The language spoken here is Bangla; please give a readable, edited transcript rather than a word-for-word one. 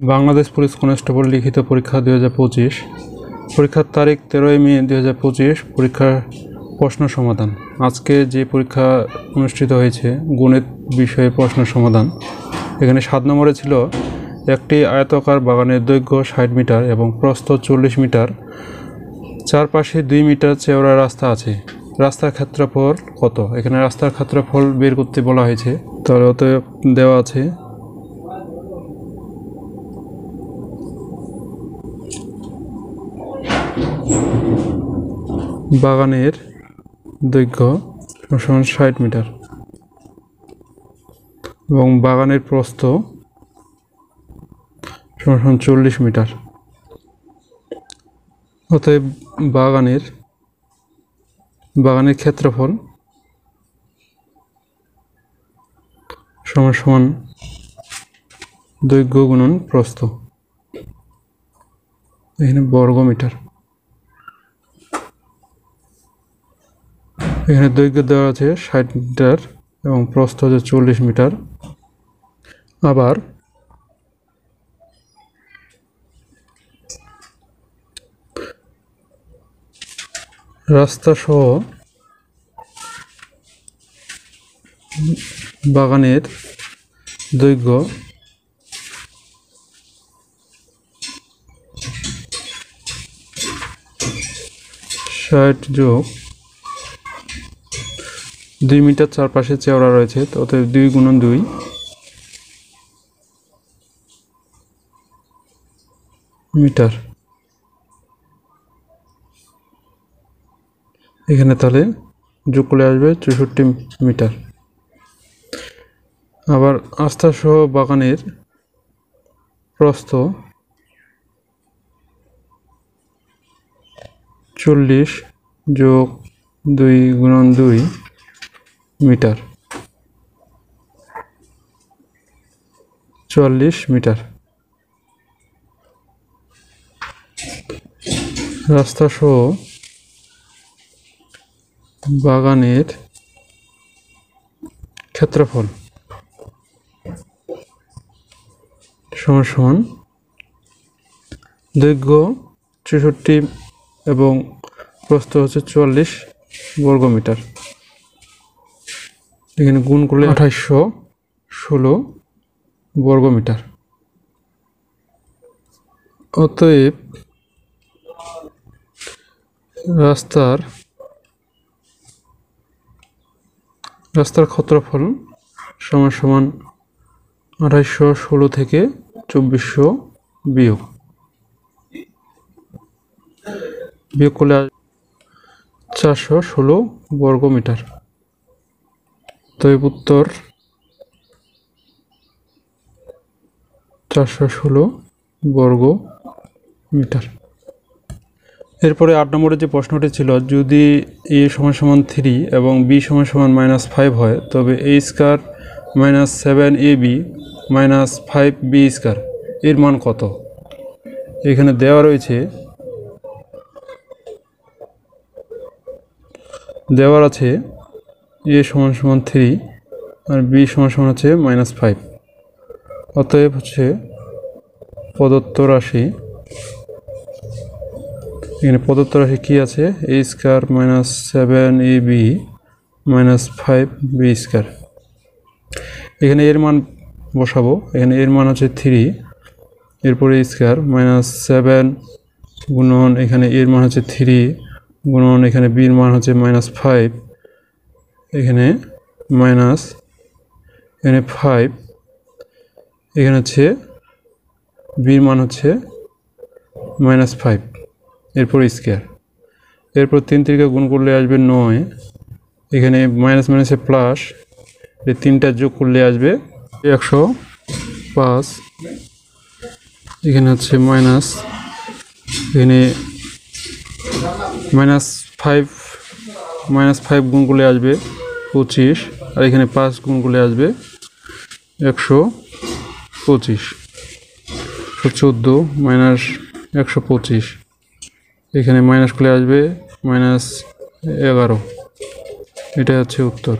বাংলাদেশ পুলিশ কনস্টেবল লিখিত পরীক্ষা 2025 পরীক্ষার তারিখ 13 মে 2025 পরীক্ষার প্রশ্ন সমাধান। আজকে যে পরীক্ষা অনুষ্ঠিত হয়েছে গণিত বিষয়ে প্রশ্ন সমাধান। এখানে 7 নম্বরে ছিল একটি আয়তাকার বাগানের দৈর্ঘ্য 60 মিটার এবং প্রস্থ 40 মিটার, চারপাশে 2 মিটার চওড়া রাস্তা আছে, রাস্তার ক্ষেত্রফল কত? এখানে রাস্তার ক্ষেত্রফল বের করতে বলা হয়েছে। তাহলে অতএব দেওয়া আছে বাগানের দৈর্ঘ্য 60 মিটার এবং বাগানের প্রস্থ 40 মিটার। অতএব বাগানের ক্ষেত্রফল সমান দৈর্ঘ্য গুণন প্রস্থ, এখানে বর্গ মিটার। এখানে দৈর্ঘ্য দেওয়া আছে 60 মিটার এবং প্রস্থ হচ্ছে 40 মিটার। আবার রাস্তা সহ বাগানের দৈর্ঘ্য 60 যোগ 2 মিটার চারপাশে চওড়া রয়েছে, অতএব 2 গুণন 2 মিটার। এখানে তাহলে যোগ করলে আসবে 64 মিটার। আবার রাস্তা সহ বাগানের প্রস্থ 40 যোগ 2 গুণন 2 মিটার, 44 মিটার। রাস্তা সহ বাগানের ক্ষেত্রফল সমান দৈর্ঘ্য 64 এবং প্রস্থ হচ্ছে 44 বর্গ মিটার। এখানে গুণ করলে 2816 বর্গ মিটার। অতএব রাস্তার ক্ষেত্রফল সমান 2816 থেকে 2400 বিয়োগ করলে 416 বর্গ মিটার। তো উত্তর 416 বর্গ মিটার। এরপরে 8 নম্বরের যে প্রশ্নটি ছিল, যদি a = 3 এবং b = -5 হয় তবে a² - 7ab - 5b² এর মান কত? এখানে দেওয়া আছে a = 3 আর b = হচ্ছে -5। অতএব হচ্ছে প্রদত্ত রাশি, এখানে প্রদত্ত রাশি কি আছে? a² - 7ab - 5b²। এখানে এর মান বসাবো। এখানে এর মান হচ্ছে 3, এরপরে a² - 7 গুণন এখানে এর মান হচ্ছে 3 গুণন এখানে b এর মান হচ্ছে -5, এখানে মাইনাস, এখানে 5, এখানে হচ্ছে b এর মান হচ্ছে -5, এরপর স্কয়ার, এরপর 3 থেকে গুণ করলে আসবে 9, এখানে মাইনাস মাইনাসে প্লাস, এই 3টা যোগ করলে আসবে 105, এখানে হচ্ছে মাইনাস, এখানে -5 গুণ করলে আসবে 25, আর এখানে 5 গুণ করলে আসবে 125, 14 মাইনাস 125, এখানে মাইনাস করলে আসবে -11। এটা হচ্ছে উত্তর।